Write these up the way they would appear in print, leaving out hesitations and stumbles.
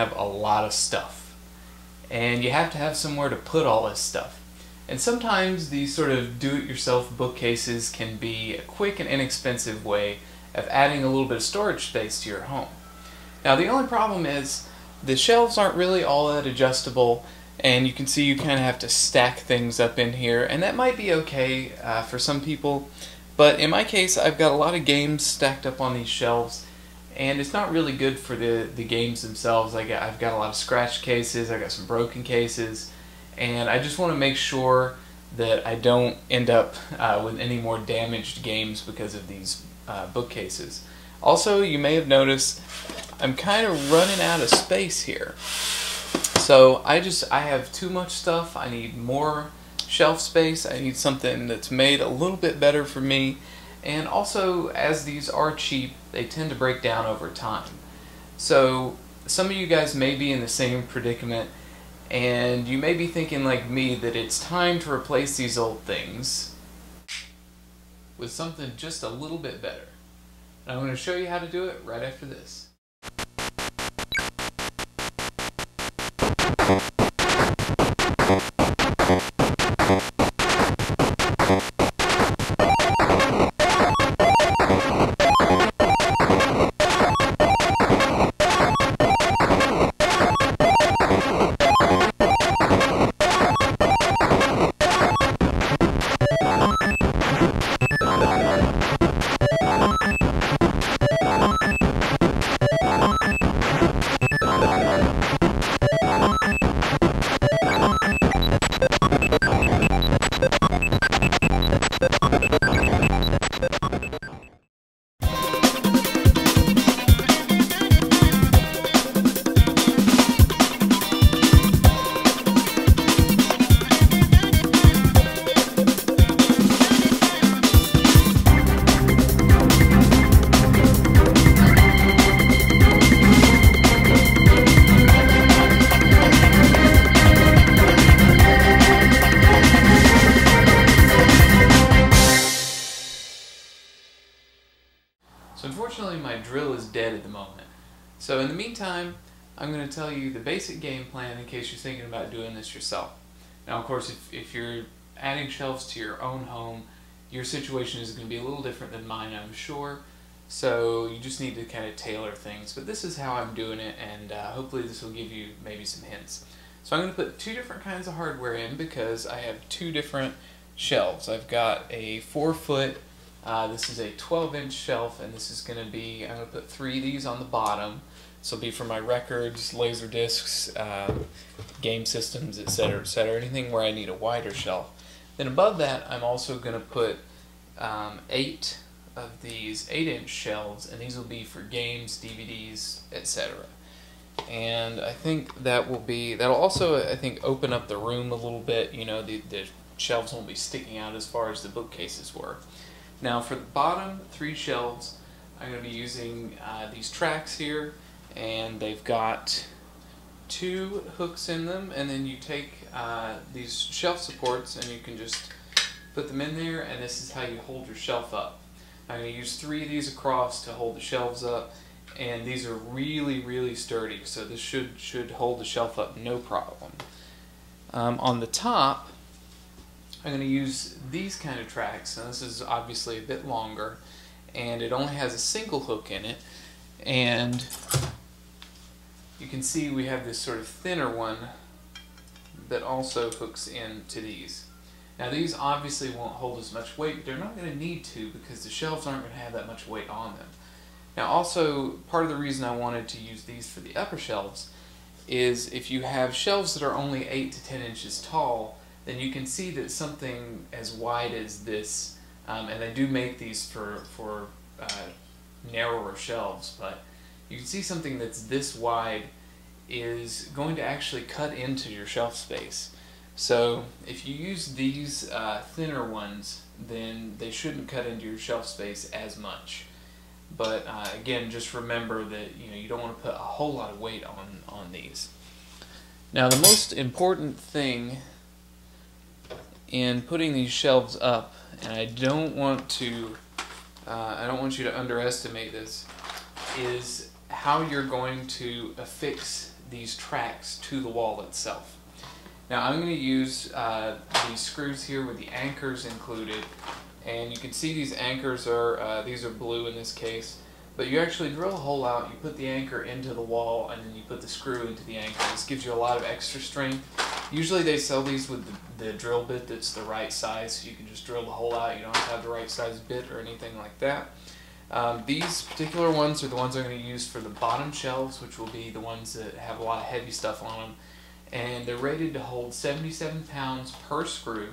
have a lot of stuff, and you have to have somewhere to put all this stuff. And sometimes these sort of do-it-yourself bookcases can be a quick and inexpensive way of adding a little bit of storage space to your home. Now the only problem is the shelves aren't really all that adjustable, and you can see you kind of have to stack things up in here, and that might be okay for some people, but in my case I've got a lot of games stacked up on these shelves, and it's not really good for the games themselves. I've got a lot of scratch cases, I've got some broken cases, and I just want to make sure that I don't end up with any more damaged games because of these bookcases. Also, you may have noticed I'm kind of running out of space here. So I have too much stuff. I need more shelf space. I need something that's made a little bit better for me. And also, as these are cheap, they tend to break down over time. So some of you guys may be in the same predicament, and you may be thinking like me that it's time to replace these old things with something just a little bit better. And I'm going to show you how to do it right after this. So unfortunately my drill is dead at the moment. So in the meantime, I'm going to tell you the basic game plan in case you're thinking about doing this yourself. Now of course if you're adding shelves to your own home, your situation is going to be a little different than mine, I'm sure. So you just need to kind of tailor things. But this is how I'm doing it, and hopefully this will give you maybe some hints. So I'm going to put two different kinds of hardware in because I have two different shelves. I've got a 4-foot, this is a 12-inch shelf, and this is going to be, I'm going to put 3 of these on the bottom. This will be for my records, laser discs, game systems, etc., anything where I need a wider shelf. Then above that, I'm also going to put 8 of these 8-inch shelves, and these will be for games, DVDs, etc. And I think that'll also, I think, open up the room a little bit. You know, the shelves won't be sticking out as far as the bookcases were. Now for the bottom 3 shelves, I'm going to be using these tracks here, and they've got 2 hooks in them, and then you take these shelf supports and you can just put them in there, and this is how you hold your shelf up. I'm going to use 3 of these across to hold the shelves up, and these are really, really sturdy, so this should hold the shelf up no problem. On the top, I'm going to use these kind of tracks. Now this is obviously a bit longer, and it only has a single hook in it, and you can see we have this sort of thinner one that also hooks into these. Now these obviously won't hold as much weight, but they're not going to need to because the shelves aren't going to have that much weight on them. Now also, part of the reason I wanted to use these for the upper shelves is if you have shelves that are only 8 to 10 inches tall, then you can see that something as wide as this, and they do make these for narrower shelves, but you can see something that's this wide is going to actually cut into your shelf space. So if you use these thinner ones, then they shouldn't cut into your shelf space as much. But again, just remember that you don't want to put a whole lot of weight on these. Now the most important thing in putting these shelves up, and I don't want you to underestimate this, is how you're going to affix these tracks to the wall itself. Now I'm going to use these screws here with the anchors included, and you can see these anchors are these are blue in this case, but you actually drill a hole out, you put the anchor into the wall, and then you put the screw into the anchor. This gives you a lot of extra strength. Usually they sell these with the drill bit that's the right size, so you can just drill the hole out. You don't have to have the right size bit or anything like that. These particular ones are the ones I'm going to use for the bottom shelves, which will be the ones that have a lot of heavy stuff on them. And they're rated to hold 77 pounds per screw.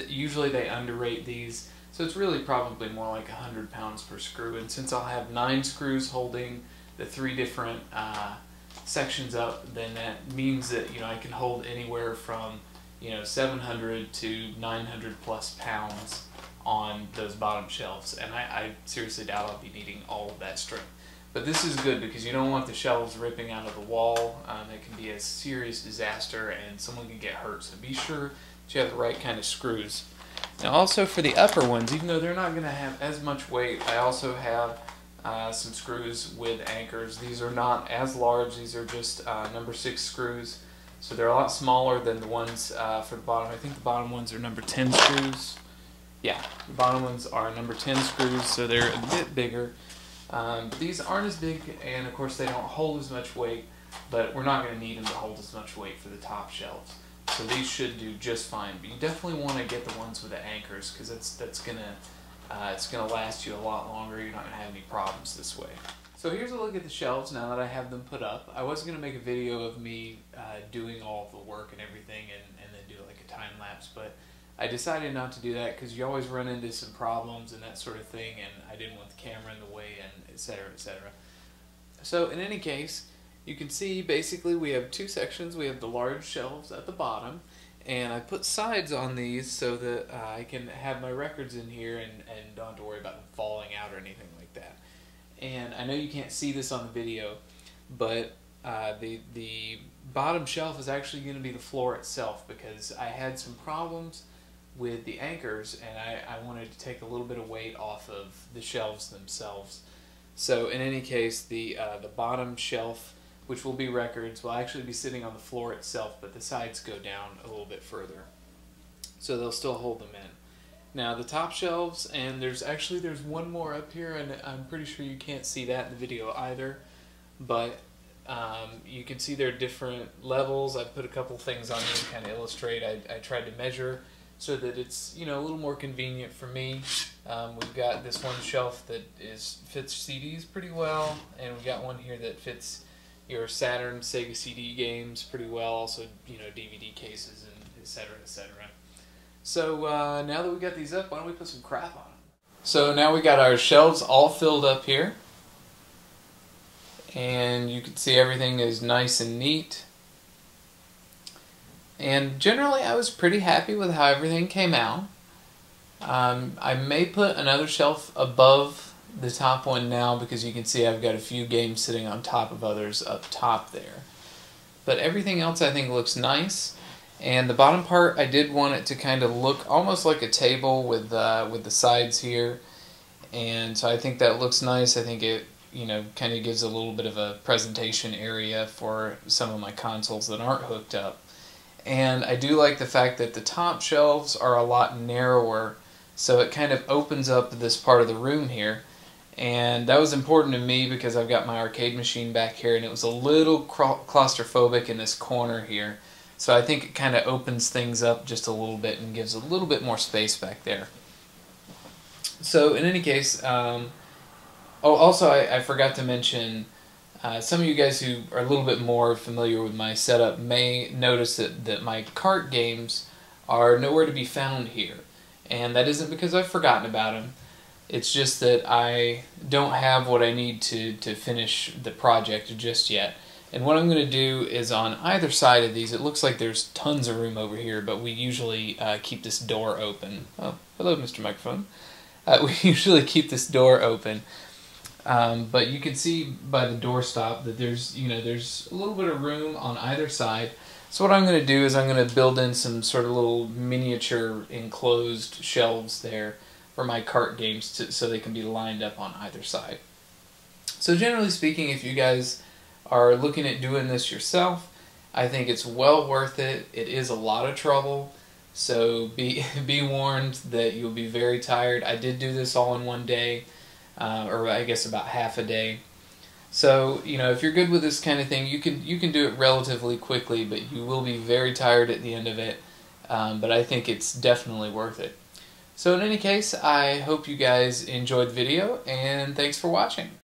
Usually they underrate these, so it's really probably more like 100 pounds per screw. And since I'll have 9 screws holding the 3 different sections up, then that means that I can hold anywhere from 700 to 900 plus pounds on those bottom shelves. And I seriously doubt I'll be needing all of that strength. But this is good because you don't want the shelves ripping out of the wall. It can be a serious disaster and someone can get hurt. So be sure that you have the right kind of screws. Now also for the upper ones, even though they're not going to have as much weight, I also have some screws with anchors. These are not as large. These are just number 6 screws. So they're a lot smaller than the ones for the bottom. I think the bottom ones are number 10 screws. Yeah, the bottom ones are number 10 screws, so they're a bit bigger. These aren't as big, and of course they don't hold as much weight, but we're not going to need them to hold as much weight for the top shelves. So these should do just fine. But you definitely want to get the ones with the anchors, because it's gonna last you a lot longer. You're not going to have any problems this way. So here's a look at the shelves now that I have them put up. I was going to make a video of me doing all the work and everything, and then do like a time lapse, but I decided not to do that because you always run into some problems and that sort of thing, and I didn't want the camera in the way, and etc. etc. So in any case, you can see basically we have 2 sections. We have the large shelves at the bottom, and I put sides on these so that I can have my records in here and don't have to worry about them falling out or anything like that. And I know you can't see this on the video, but the bottom shelf is actually going to be the floor itself, because I had some problems with the anchors, and I wanted to take a little bit of weight off of the shelves themselves. So in any case, the bottom shelf, which will be records, will actually be sitting on the floor itself, but the sides go down a little bit further, so they'll still hold them in. Now the top shelves, and there's one more up here, and I'm pretty sure you can't see that in the video either, but you can see there are different levels. I put a couple things on here to kind of illustrate. I tried to measure so that it's a little more convenient for me. We've got this one shelf that fits CDs pretty well, and we've got one here that fits your Saturn, Sega CD games pretty well, also DVD cases and etc. etc. So now that we got these up, why don't we put some crap on them? So now we got our shelves all filled up here, and you can see everything is nice and neat. And generally I was pretty happy with how everything came out. I may put another shelf above the top one now, because you can see I've got a few games sitting on top of others up top there. But everything else I think looks nice. And the bottom part, I did want it to kind of look almost like a table with the sides here. And so I think that looks nice. I think it kind of gives a little bit of a presentation area for some of my consoles that aren't hooked up. And I do like the fact that the top shelves are a lot narrower, so it kind of opens up this part of the room here. And that was important to me because I've got my arcade machine back here, and it was a little claustrophobic in this corner here. So I think it kind of opens things up just a little bit and gives a little bit more space back there. So in any case, also I forgot to mention, some of you guys who are a little bit more familiar with my setup may notice that my kart games are nowhere to be found here. And that isn't because I've forgotten about them. It's just that I don't have what I need to finish the project just yet. And what I'm going to do is on either side of these, it looks like there's tons of room over here, but we usually keep this door open. Oh, hello, Mr. Microphone. We usually keep this door open. But you can see by the doorstop that there's a little bit of room on either side. So what I'm going to do is I'm going to build in some sort of little miniature enclosed shelves there for my kart games so they can be lined up on either side. So generally speaking, if you guys are looking at doing this yourself, I think it's well worth it. It is a lot of trouble, so be warned that you'll be very tired. I did do this all in one day, or I guess about half a day. So, if you're good with this kind of thing, you can do it relatively quickly, but you will be very tired at the end of it. But I think it's definitely worth it. So in any case, I hope you guys enjoyed the video, and thanks for watching.